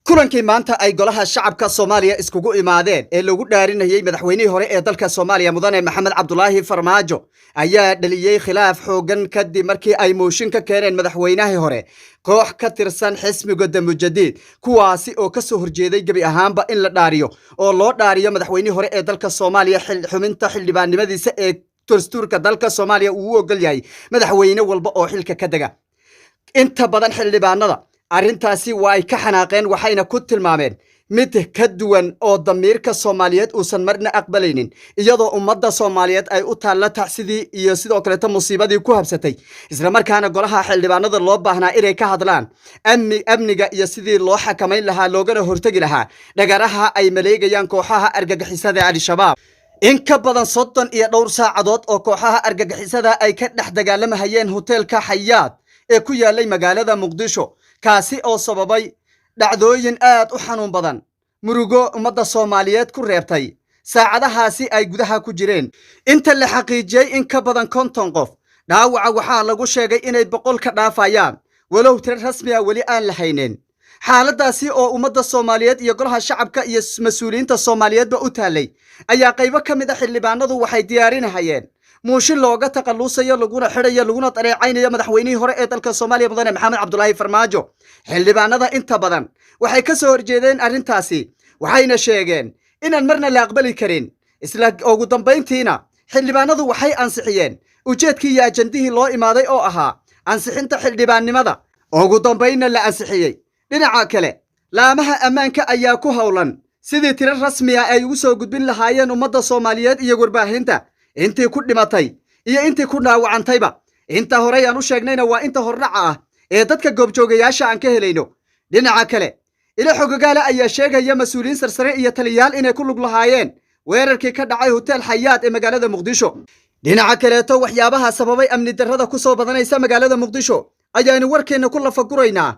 kulankii maanta ay golaha shacabka Soomaaliya iskugu imaadeen ee lagu dhaarinayay madaxweynihii hore ee dalka Soomaaliya mudane Maxamed Cabdullaahi Farmaajo ayaa dhaliyay khilaaf xoogan kadib markii ay mooshin ka keeneen madaxweynihii hore koox ka tirsan xisbiga Jamhuuriyadda kuwaasi oo ka soo horjeeday gabi ahaanba in la dhaariyo oo loo dhaariyo madaxweynihii hore ee dalka Soomaaliya xubinta xildhibaannimadiisa ee dastuurka dalka Soomaaliya uu ogol yahay madaxweyne walba oo xilka ka daga inta badan xildhibaanada arrintaasi waa ay ka xanaaqeen waxayna ku tilmaameen mid ka duwan oo damiirka Soomaaliyeed uusan marna aqbalaynin iyadoo ummadda Soomaaliyeed ay u taalla tacsidii iyo sidoo kale musiibadii ku habsatay isla markaana golaha xildhibaanada loo baahnaa inay ka hadlaan amniga iyo sidii loo xakameyn lahaa loogana hortagi lahaa dhagaraha ay maleegayaan kooxaha argagixisada Al-Shabaab in ka badan 30 iyo dhowr saacadood oo kooxaha argagixisada ay ka dhex dagaalamayeen hoteelka Xayaat ee ku yaalay magaalada Muqdisho kaasi oo sababay dhacdooyin aad u xanuun badan murugo ummadda Soomaaliyeed ku reebtay saacadahaasi ay gudaha ku jireen inta la xaqiijiyay in ka badan 50 qof dhaawaca waxaa lagu sheegay inay 100 ka dhaafayaan walow tir rasmi ah wali aan la haynin xaaladaasi oo ummadda Soomaaliyeed iyo golaha shacabka iyo mas'uuliyiinta Soomaaliyeedba u taalay ayaa qaybo ka mid ah xildhibaanadu waxay diyaarinayeen mooshin looga taqalusayo laguna xirayo laguna tareecaynayo madaxweynihii hore ee dalka Soomaaliya mudane Maxamed Cabdullaahi Farmaajo xildhibaanada inta badan waxay ka soo horjeedeen arrintaasi waxayna sheegeen inaan marna la aqbali karin isla ugu dambeyntiina xildhibaanadu waxay ansixiyeen ujeedkii iyo ajandihii loo imaaday oo ahaa ansixinta xildhibaannimada ugu dambeynna la ansixiyay dhinaca kale laamaha ammaanka ayaa ku howlan sidii tiro rasmi ah ay ugu soo gudbin lahaayeen ummadda Soomaaliyeed iyo warbaahinta intii ku dhimatay iyo intii ku dhaawacantayba inta hore aan u sheegnayna waa inta hordhaca ah ee dadka goobjoogayaasha aan ka helayno dhinaca kale ila xogagaala ayaa sheegaya mas'uuliyiin sarsare iyo taliyaal inay ku lug lahaayeen weerarkii ka dhacay hotel Xayaat ee magaalada Muqdisho dhinaca kaleeto waxyaabaha sababay amni darrada ku soo badanaysa magaalada Muqdisho ayaanu warkeena ku lafaguraynaa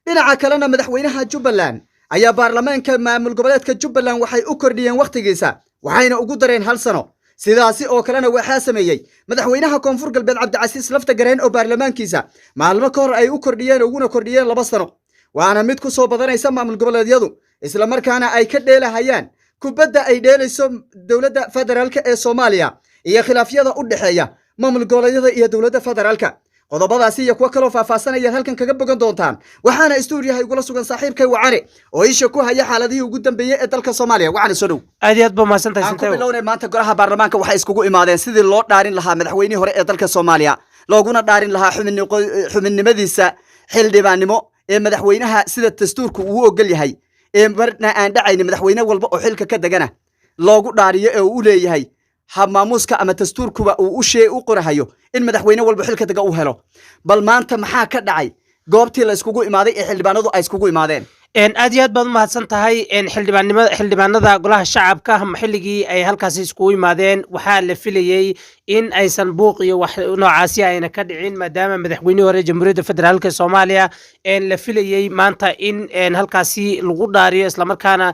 dhinaca kalena madaxweynaha Jubbaland ayaa baarlamaanka maamul goboleedka Jubbaland waxay u kordhiyeen waqtigiisa waxayna ugu dareen 1 sano sidaasi oo kalena waxaa sameeyay madaxweynaha koonfur galbeed Cabdicasiis Laftagareen oo baarlamaankiisa maalmo ka hor ay u kordhiyeen 2 sano waana mid ku soo badanaysa maamul goboleedyadu isla markaana ay ka dheelahayaan kubadda ay dheelayso dawladda federaalka ee Soomaaliya iyo khilaafyada u dhaxeeya maamul goboleedyada iyo dawladda federaalka qodobadaasi iyo kuwa kale oo faahfaahsanaya halkan kaga bogan doontaan waxaana istuuriyahay ugu la sugan saaxiibkay Wacane oo isha ku haya xaaladihii ugu dambeeyay ee dalka Soomaaliya Wacane soo dhow aad iyo aad baa mahadsantahay Sintay bilowna maanta golaha baarlamaanka waxay iskugu imaadeen sidii loo dhaarin lahaa madaxweynihii hore ee dalka Soomaaliya looguna dhaarin lahaa xubinnimadiisa xildhibaannimo ee madaxweynaha sida dastuurku uu ogol yahay ee marna aan dhacaynin madaxweyne walba oo xilka ka dagana loogu dhaariyo ee uu leeyahay maamuuska ama dastuurkuba uu u qorahayo in madaxweyne walba xilka daga u helo bal maanta maxaa ka dhacay goobtii la iskugu imaaday ee xildhibaanadu ay iskugu imaadeen aad iyo aad baad mahadsan tahay xildhibaanada golaha shacabka xilligii ay halkaasi iskugu imaadeen waxaa la filayay in aysan buuq iyo wax noocaasi ayna ka dhicin maadaama madaxweynihii hore Jamhuuriyadda Federaalka Soomaaliya la filayay maanta in halkaasi lagu dhaariyo isla markaana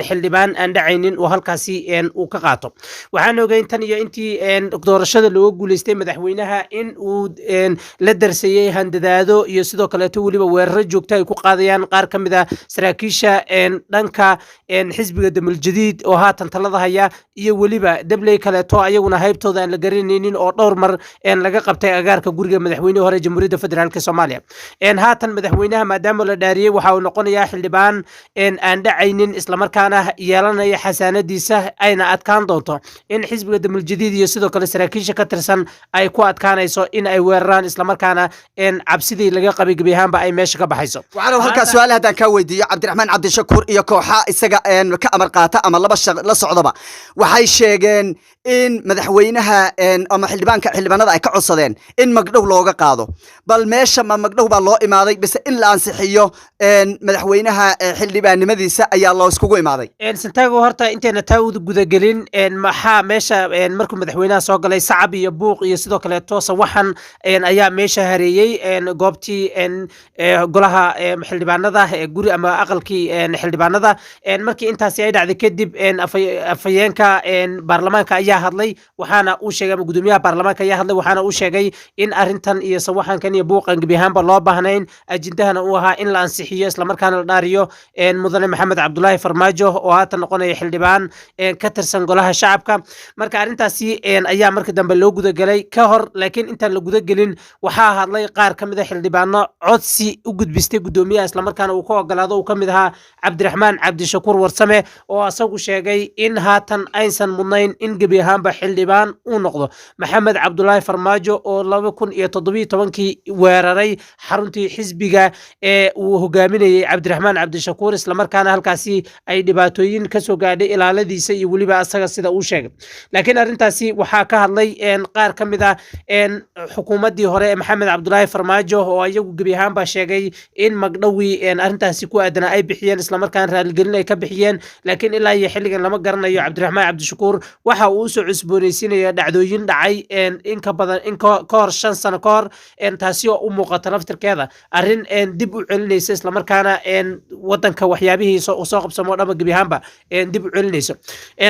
xildhibaan aan dhacaynin oo halkaasi uu ka qaato waxaan ogeyn tan iyo intii doorashada loo guuleystay madaxweynaha in uu la darsayay handadaado iyo sidoo kale waliba weeraro joogto ay ku qaadayaan qaar ka mid ah saraakiisha dhanka xisbiga Jamhuuriyadda oo haatan talada haya iyo waliba dabley kale to ayaguna haybtooda aan la garanaynin oo dhowr mar laga qabtay agaarka guriga madaxweynihii hore Jamhuuriyadda Federaalka Soomaaliya haatan madaxweynaha maadaama la dhaariyay waxa uu noqonayaa xildhibaan aan dhacaynin isla markaana yeelanaya xasaanadiisa ayna adkaan doonto in xisbiga Jamhuuriyadda iyo sidoo kale saraakiisha ka tirsan ay ku adkaanayso in ay weeraraan isla markaana cabsidii laga qabay gabi ahaanba ay meesha ka baxayso waxaan halkaas su'aal hadaan ka weydiiyo Cabdiraxmaan Cabdishakuur iyo kooxa isaga ka amar qaata ama laba la socdaba waxay sheegeen in madaxweynaha ama xildhibaanada ay ka codsadeen in magdhow looga qaado bal meesha ma magdhow baa loo imaaday bise in la ansixiyo madaxweynaha xildhibaannimadiisa ayaa loo iskugu imaaday Sintaago horta inteena taa u gudagelin maxaa meesha markuu madaxweynaha soo galay sacab iyo buuq iyo sidoo kale toosa waxan ayaa meesha hareeyay goobtii golaha xildhibaanada guri ama aqalkii xildhibaanada markii intaasi ay dhacday kadib afayeenka baarlamaanka ayaa ayaa hadlay waxaana uu sheegay gudoomiyaha baarlamaanka ayaa hadlay waxaana uu sheegay in arintan iyo sawaxankan iyo buuqan gebi ahaanba loo baahnayn ajindahana uu ahaa in la ansixiyo isla markaana la dhaariyo mudane maxamed cabdulaahi farmaajo oo haatan noqonaya xildhibaan ka tirsan golaha shacabka marka arintaasi ayaa marka dambe loo gudagalay ka hor laakiin intaan la gudagelin waxaa hadlay qaar ka mid a xildhibaano codsi u gudbistay gudoomiyaha isla markaana uu ka ogolaado uu ka mid ahaa cabdiraxmaan cabdishakuur warsame oo asagu sheegay in haatan aysan mudnayn in gebi ahaanba xildhibaan uu noqdo maxamed cabdulaahi farmaajo oo 2017 weeraray xaruntii xisbiga ee uu hogaaminayay cabdiraxmaan cabdishakuur isla markaana halkaasi ay dhibaatooyin ka soo gaadhay ilaaladiisa iyo weliba asaga sida uu sheegay laakiin arintaasi waxaa ka hadlay qaar ka mid ah xukuumaddii hore ee maxamed cabdulaahi farmaajo oo iyagu gebi ahaanba sheegay in magdhowi arintaasi ku aadana ay bixiyeen isla markaana raaligelin ay ka bixiyeen laakiin ilaa iyo xilligan lama garanayo cabdiraxmaan cabdishakuur waxa uu usoo cusboonaysiinaya dhacdooyin dhacay in ka badan in ka hor 5 sano ka hor taasi oo u muuqata laftirkeeda arrin dib u celinaysa isla markaana wadanka waxyaabihii soo qabsamo dhama gebi ahaanba dib u celinayso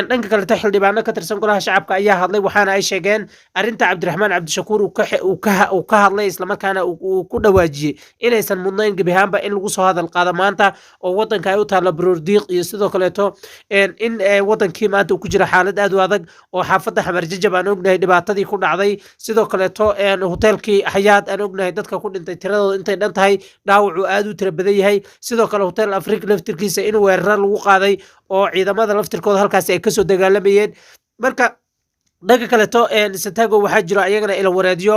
dhanka kale xildhibaano ka tirsan golaha shacabka ayaa hadlay waxaana ay sheegeen arinta cabdiraxmaan cabdishakuur uu ka hadlay isla markaana uu ku dhawaajiyay inaysan mudnayn gebi ahaanba in lagu soo hadal qaado maanta oo wadanka ay u taalo baroordiiq iyo sidoo kaleeto in wadankii maanta uu ku jira xaalad aad u adag oo xaafadda xamar jajab aan ognahay dhibaatadii ku dhacday sidoo kaleeto hoteelkii xayaad aan ognahay dadka ku dhintay tiradooda intay dhan tahay dhaawacu aad u tira badan yahay sidoo kale hotel afrika laftirkiisa in weeraro lagu qaaday oo ciidamada laftirkooda halkaasi ay kasoo dagaalamayeen marka dhanka kaleeto santiago waxaa jiro ayagana ila wareedyo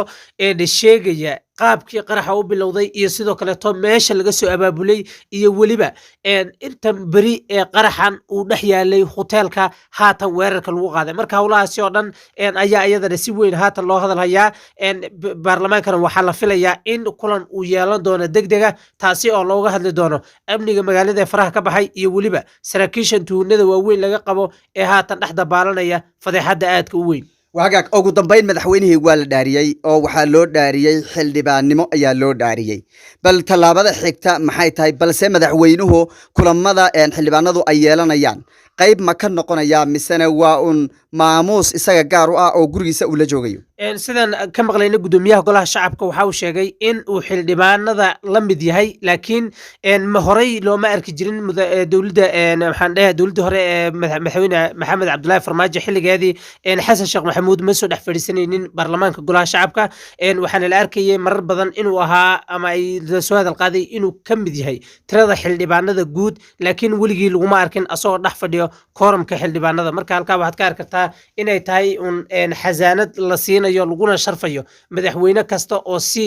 sheegaya qaabkii qaraxa u bilowday iyo sidoo kaleeto meesha laga soo abaabulay iyo weliba intan beri ee qaraxan uu dhex yaalay hoteelka haatan weerarka lagu qaaday marka howlahaasi oo dhan ayaa iyadana si weyn haatan loo hadal hayaa baarlamaankana waxaa la filayaa in kulan uu yeelan doono degdega taasi oo looga hadli doono amniga magaalada ee faraha ka baxay iyo weliba saraakiishan tuunada waaweyn laga qabo ee haatan dhex dabaalanaya fadeexadda aadka u weyn wagaag ugu dambayn madaxweynihii waa la dhaariyey oo waxaa loo dhaariyey xildhibaannimo ayaa loo dhaariyey bal tallaabada xigta maxay tahay balse madaxweynuhu kulamada xildhibaanadu ay yeelanayaan qayb ma ka noqonayaa misena waa un maamuus isaga gaar u ah oo gurigiisa uu la joogayo sidan ka maqlayna gudoomiyaha golaha shacabka waxa uu sheegay in uu xildhibaanada la mid yahay laakiin horey looma arki jirin dowladda waxaan dhahay dowladda hore ee madaxweyne maxamed cabdulaahi farmaajo xilligeedii xasan sheekh maxamuud ma soo dhex fadhiisanaynin baarlamaanka golaha shacabka waxaana la arkayay marar badan inuu ahaa ama ay soo hadal qaaday inuu ka mid yahay tirada xildhibaanada guud laakiin weligii laguma arkin asagoo dhex fadhiyo kooramka xildhibaanada marka halkaa waxaad ka arki kartaa inay tahay un xasaanad la siinayo laguna sharfayo madaxweyne kasta oo si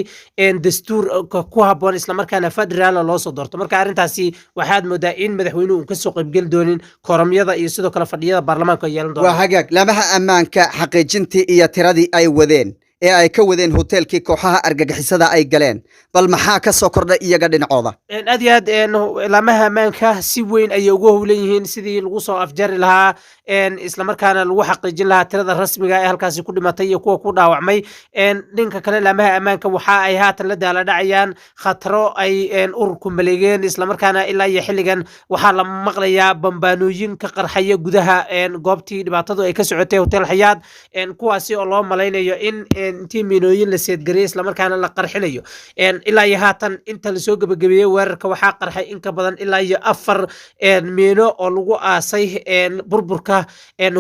dastuur ku habboon isla markaana federaal loo soo doorto marka arrintaasi waxaad moodaa in madaxweynuhu uu ka soo qaybgeli doonin kooramyada iyo sidoo kale fadhiyada baarlamaanka ay yeelan doonaan waa hagaag lamaha ammaanka xaqiijintii iyo tiradii ay wadeen ee ay ka wadeen hoteelkii kooxaha argagixisada ay galeen bal maxaa ka soo kordhay iyaga dhinacooda aad iyo aad laamaha ammaanka si weyn ayay ugu howlan yihiin sidii lagu soo afjari lahaa isla markaana lagu xaqiijin lahaa tirada rasmiga ee halkaasi ku dhimatay iyo kuwa ku dhaawacmay dhanka kale laamaha ammaanka waxa ay haatan la daala dhacayaan khataro ay ururku maleegeen isla markaana ilaa iyo xilligan waxaa la maqlayaa bambaanooyin ka qarxaya gudaha goobtii dhibaatadu ay ka socotay hotel xayaad kuwaasi oo loo malaynayo in intii miinooyin la seedgariyay isla markaana la qarxinayo ilaa iyo haatan inta lasoo gabagabeeyey weerarka waxaa qarxay in ka badan ilaa iyo 4 miino oo lagu aasay burburka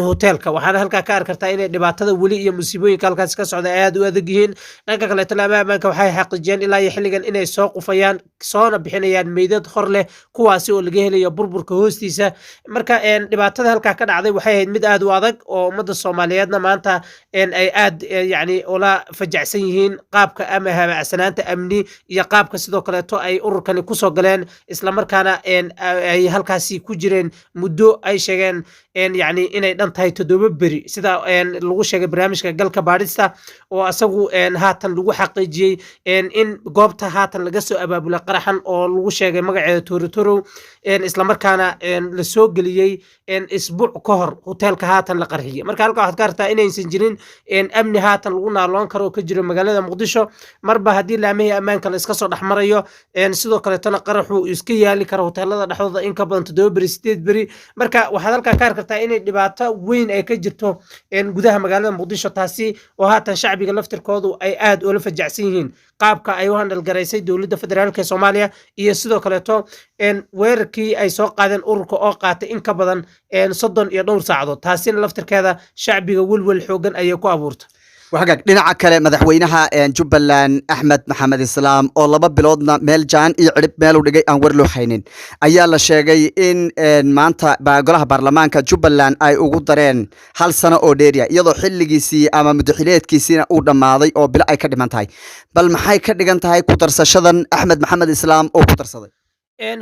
hoteelka waxaana halkaa ka arki kartaa inay dhibaatada weli iyo musiibooyinka halkaasi ka socda aad u adag yihiin dhanka kale laamaha ammaanka waxay xaqiijiyeen ilaa iyo xilligan inay soo qufayaan soona bixinayaan meydad hor leh kuwaasi oo laga helayo burburka hoostiisa marka dhibaatada halkaa ka dhacday waxay ahayd mid aad u adag oo ummadda Soomaaliyeedna maanta ay aad yani ula fajacsan yihiin qaabka ama habacsanaanta amni iyo qaabka sidoo kaleeto ay ururkani ku soo galeen isla markaana ay halkaasi ku jireen muddo ay sheegeen yani inay dhan tahay 7 beri sida lagu sheegay barnaamijka galka baadhista oo asagu haatan lagu xaqiijiyey in goobta haatan laga soo abaabulay qaraxan oo lagu sheegay magaceeda Torotoro isla markaana la soo geliyey isbuuc ka hor hoteelka haatan la qarxiyay marka halka waxaad ka aragtaa inaysan jirin amni haatan lagu faalloon karo oo ka jiro magaalada muqdisho marba haddii laamihii ammaanka la iska soo dhex marayo sidoo kaleetona qaraxu iska yaali karo hoteelada dhexdooda in ka badan 7 beri 8 beri marka waxaad halkaa ka arkartaa inay dhibaato weyn ay ka jirto gudaha magaalada muqdisho taasi oo haatan shacbiga laftirkoodu ay aad ula fajacsan yihiin qaabka ay u handal garaysay dowladda federaalka Soomaaliya iyo sidoo kaleeto weerarkii ay soo qaadeen ururka oo qaatay in ka badan 30 iyo dhowr saacadood taasina laftirkeeda shacbiga welwel xoogan ayay ku abuurtay وحقق لنا عكلة مدحوينها جبلان أحمد محمد إسلام أو لبا بلودنا ميل جان يعرب ميلو دقي أنور لو حينين أيالا شاقي إن مانتا باقولها برلمان كجبلان أي أغدرين هل سنة أو ديريا يضو حلقيسي أما مدحيليت كيسينا أو دماضي أو بلا أي كدمانتاي بل محاي كدقانتاي كترسا شدن أحمد محمد إسلام أو كترسا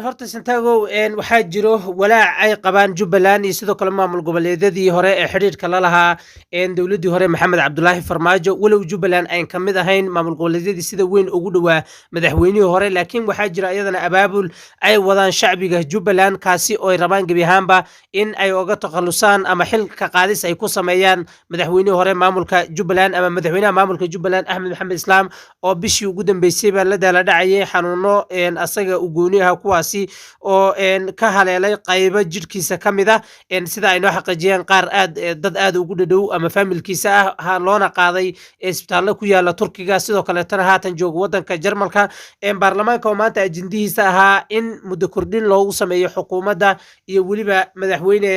horta Santiago waxaa jiro walaac ay qabaan Jubbaland iyo sidoo kale maamul goboleedyadii hore ee xiriirka la lahaa dawladii hore Maxamed Cabdullaahi Farmaajo walow Jubbaland ay ka mid ahayn maamul goboleedyadii sida weyn ugu dhawaa madaxweynihii hore laakiin waxaa jira iyadana abaabul ay wadaan shacbiga Jubbaland kaasi oo ay rabaan gabi ahaanba in ay uga takhalusaan ama xilka qaadis ay ku sameeyaan madaxweynihii hore maamulka Jubbaland ama madaxweynaha maamulka Jubbaland Axmed Maxamed Islaam oo bishii ugu dambeysay baa la dala dhacay xanuuno asaga u gooniyaha kuwaasi oo ka haleelay qaybo jirkiisa kamid ah sida ay noo xaqiijiyeen qaar dad aad ugu dhadhow ama familkiisa ah loona qaaday isbitaallo ku yaala Turkiga sidoo kale tan haatan jooga wadanka Jarmalka baarlamaanka oo maanta ajendihiisa ahaa in muddo kordhin loogu sameeyo xukuumadda iyo waliba madaxweyne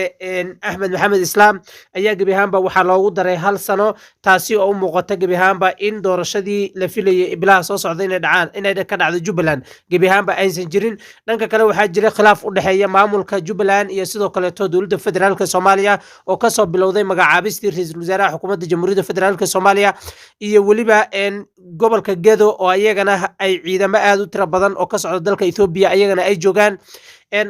Axmed Maxamed Islaam ayaa gabi ahaanba waxaa loogu daray hal sano taasi oo u muuqata gabi ahaanba in doorashadii la filayay bilaha soo socda inay ka dhacdo Jubbaland gabi ahaanba aysan jirin dhanka kale waxaa jira khilaaf u dhaxeeya maamulka Jubbaland iyo sidoo kale dowladda federaalka Soomaaliya oo ka soo bilowday magacaabistii ra'iisul wasaaraha xukuumadda jamhuuriyadda federaalka Soomaaliya iyo waliba gobolka Gedo oo ayagana ay ciidamo aad u tiro badan oo ka socda dalka Ethiopia ayagana ay joogaan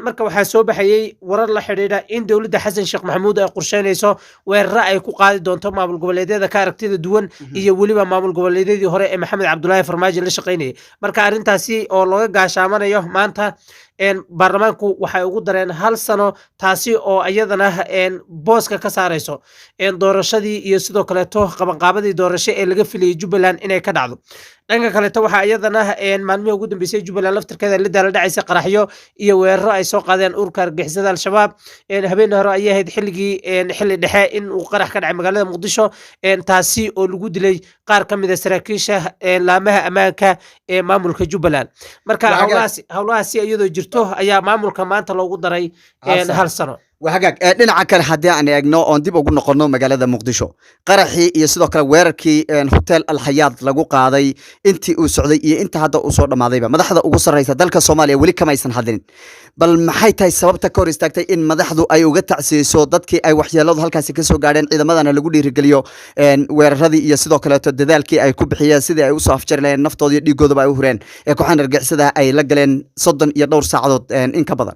marka waxaa soo baxayay warar la xiriira in dawladda Xasan Sheekh Maxamuud ay qorsheynayso weerar ay ku qaadi doonto maamul goboleedyada ka aragtida duwan iyo waliba maamul goboleedyadii hore ee Maxamed Cabdullaahi Farmaajo la shaqeynayay marka arintaasi oo looga gaashaamanayo maanta baarlamaanku waxay ugu dareen hal sano taasi oo ayadana booska ka saarayso doorashadii iyo sidoo kale qabanqaabadii doorasho ee laga filayay Jubbaland inay ka dhacdo dhanka kale waxa ayadana maalmihii ugu dambeysay Jubbaland laftirkeeda la dala dhacaysa qaraxyo iyo weeraro ay soo qaadeen ururka argagixisada al-shabaab habeen hore ayay ahayd xilli dhexe in uu qarax ka dhacay magaalada Muqdisho taasi oo lagu dilay qaar ka mid ah saraakiisha laamaha ammaanka ee maamulka Jubbaland marka hawlahaasi iyadoo jirto ayaa maamulka maanta loogu daray hal sano وحقق لنا عكل حدي عن أجنو أن دي بقول نقولنا مجال مقدشو قرحي يصير كلا ويركي هوتيل الحياة لجو قاضي أنتي وسعودية أنت هذا أصول ماضيبة ما دحض أقصر رئيس دلك الصومالية ولي كما يسن حدين بل ما حيت هاي السبب تكوريس تكتي إن ما دحضوا أي وقت تعسيسو ضدك أي وحيا لض هالكاسيكسو قاعدين إذا ما أنا لقولي رجليو ويرهذي يصير كلا تدذلك أي كوب حياة سيدا أي وصاف جرلين نفط دي جود بأي هرين كوحنا رجع سيدا أي لجلين صدن يدور ساعدود إن كبضن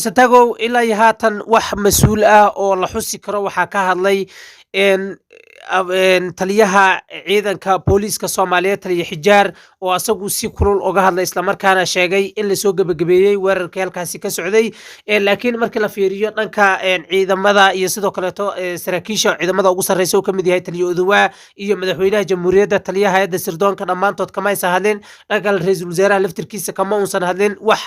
Santiago ilaa iyo haatan wax mas'uul ah oo la xusi karo waxaa ka hadlay taliyaha ciidanka booliiska Soomaaliyeed taliye Xijaar oo asagu si kulul uga hadlay isla markaana sheegay in la soo gabagabeeyay weerarkii halkaasi ka socday laakiin markii la fiiriyo dhanka ciidamada iyo sidoo kale saraakiisha ciidamada ugu sarreeyay oo kamid yahay taliye Oduwa iyo madaxweynaha jamhuuriyadda taliyaha hay'adda sirdoonka dhamaantood kama aysan hadlin dhanka ra'iisul wasaaraha laftirkiisa kama uusan hadlin wax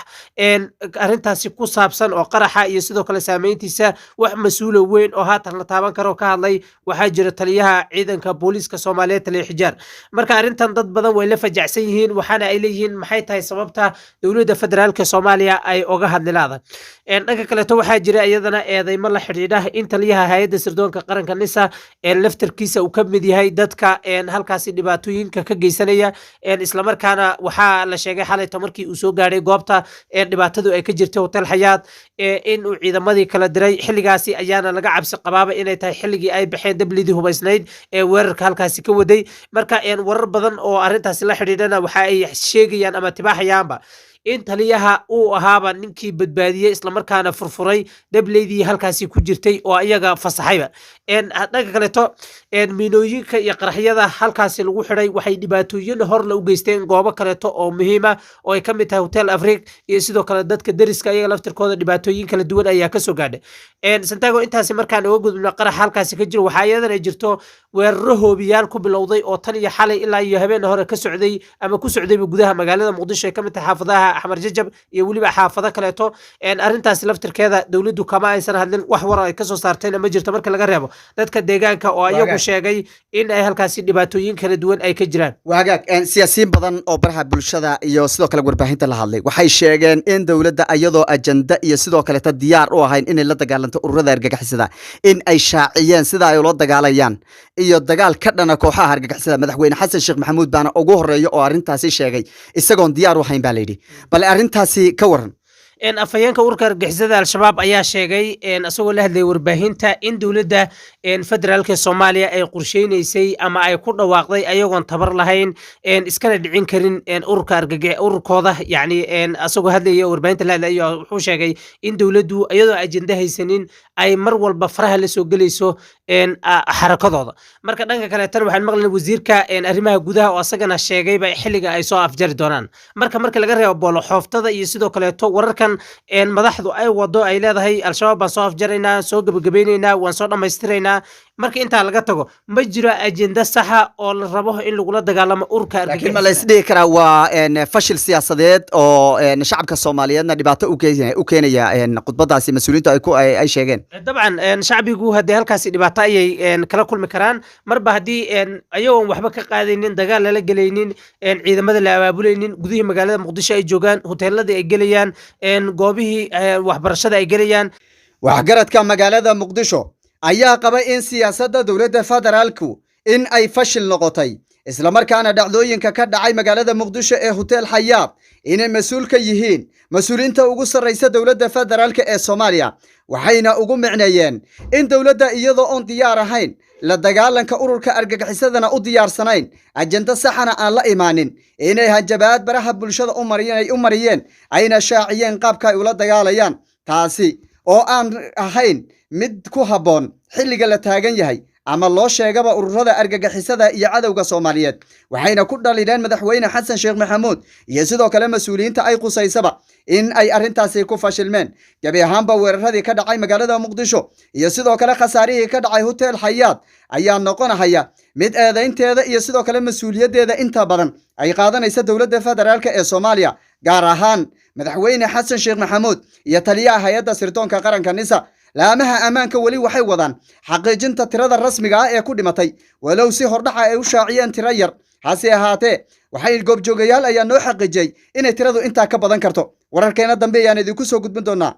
arintaasi ku saabsan oo qaraxa iyo sidoo kale saameyntiisa wax mas'uul weyn oo haatan la taaban karo ka hadlay waxaa jira taliyaha ciidanka booliiska Soomaaliyeed taliye Xijaar marka arintan dad badan way la fajacsan yihiin waxaana ay leeyihiin maxay tahay sababta dawladda federaalka Soomaaliya ay uga hadlaadaan dhanka kale waxaa jira iyadana eedeymo la xiriira in taliyaha hay'adda sirdoonka qaranka NISA laftirkiisa uu ka mid yahay dadka halkaasi dhibaatooyinka ka geysanaya isla markaana waxaa la sheegay xalay markii uu soo gaaray goobta dhibaatadu ay ka jirtay hotel Xayaat in uu ciidamadii kala diray xilligaasi ayaana laga cabsi qabaaba inay tahay xilligii ay baxeen dablidii hubaysnayd weerarka halkaasi ka waday marka warar badan oo arintaasi la xiriirana waxa ay sheegayaan ama tibaaxayaanba in taliyaha uu ahaaba ninkii badbaadiyey islamarkaana furfuray dableydii halkaasi ku jirtay oo iyaga fasaxayba dhanka kaleeto miinooyinka iyo qaraxyada halkaasi lagu xidhay waxay dhibaatooyin horla u geysteen goobo kaleeto oo muhiima oo ay ka mid tahay hotel afriq iyo sidoo kale dadka deriska iyaga laftirkooda dhibaatooyin kala duwan ayaa kasoo gaadhay santiago intaasi markaan uga gudubno qarax halkaasi ka jiro waxaa iyadana jirto weeraro hoobiyaal ku bilowday oo tan iyo xalay ilaa iyo habeen hore ka socday ama ku socdayba gudaha magaalada muqdisho ay ka mid tahay xaafadaha xamar jajab iyo weliba xaafado kaleeto arrintaasi laftirkeeda dowladdu kama aysan hadlin wax war ay kasoo saartayna ma jirto marka laga reebo dadka deegaanka oo ayagu sheegay in ay halkaasi dhibaatooyin kala duwan ay ka jiraan waagaag siyaasiyiin badan oo baraha bulshada iyo sidoo kale warbaahinta la hadlay waxay sheegeen in dowladda iyadoo ajanda iyo sidoo kaleeta diyaar u ahayn inay la dagaalanto ururada argagixisada in ay shaaciyeen sida ay ula dagaalayaan iyo dagaal ka dhana kooxaha argagixisada madaxweyne xasan sheekh maxamuud baana ugu horeeyo oo arrintaasi sheegay isagoon diyaar u ahayn baa layidhi bal arrintaasi ka waran afhayeenka ururka argagixisada al-shabaab ayaa sheegay isagoo la hadlayay warbaahinta in dowladda federaalka soomaaliya ay qorsheynaysay ama ay ku dhawaaqday ayagoon tabar lahayn iskana dhicin karin ururkooda yacni isagoo hadlaya warbaahinta la hadlaya wuxuu sheegay in dowladdu iyadoo ajenda haysanin ay mar walba faraha la soo gelayso xarakadooda marka dhanka kaleetana waxaan maqlaynay wasiirka arrimaha gudaha oo asagana sheegayba xilliga ay soo afjari doonaan marka laga reebo boolo xooftada iyo sidoo kaleeto wararkan madaxdu ay wado ay leedahay al-shabaab baan soo afjaraynaa soo gebagabaynaynaa waan soo dhammaystiraynaa marka intaa laga tago ma jiro ajenda saxa oo la rabo in lagula dagaalamo ururka laakiin ma la isdhihi karaa waa fashil siyaasadeed oo shacabka soomaaliyeedna dhibaato u keenaya khudbadaasi mas-uuliyiintu ay sheegeen dabcan shacbigu haddii halkaasi dhibaato ayay kala kulmi karaan marba haddii ayagoon waxba ka qaadaynin dagaal lala gelaynin ciidamada la abaabulaynin gudihii magaalada muqdisho ay joogaan hoteeladii ay gelayaan goobihii waxbarashada ay gelayaan waxgaradka magaalada muqdisho ayaa qaba in siyaasadda dowladda federaalku in ay fashil noqotay islamarkaana dhacdooyinka ka dhacay magaalada muqdisho ee hotel xayaab inay mas-uul ka yihiin mas-uuliyiinta ugu sarraysa dowladda federaalka ee soomaaliya waxayna ugu micneeyeen in dowladda iyadoo oon diyaar ahayn la dagaalanka ururka argagixisadana u diyaarsanayn ajenda saxana aan la imaanin inay hanjabaad baraha bulshada ay u mariyeen ayna shaaciyeen qaabka ay ula dagaalayaan taasi oo aan ahayn mid ku habboon xilliga la taagan yahay ama loo sheegaba ururada argagixisada iyo cadowga Soomaaliyeed waxayna ku dhaliileen madaxweyne xasan sheekh maxamuud iyo sidoo kale mas'uuliyiinta ay qusaysaba in ay arintaasi ku fashilmeen gabi ahaanba weeraradii ka dhacay magaalada muqdisho iyo sidoo kale khasaarihii ka dhacay hotel xayaat ayaa noqonaya mid eedaynteeda iyo sidoo kale mas'uuliyadeeda inta badan ay qaadanaysa dowladda federaalka ee Soomaaliya gaar ahaan madaxweyne xasan sheekh maxamuud iyo taliyaha hay'adda sirdoonka qaranka NISA laamaha ammaanka wali waxay wadaan xaqiijinta tirada rasmiga ah ee ku dhimatay walow si hordhaca ay u shaaciyeen tiro yar hase ahaatee waxay goobjoogayaal ayaa noo xaqiijiyay inay tiradu intaa ka badan karto wararkeena dambe ayaan idinku soo gudbin doonaa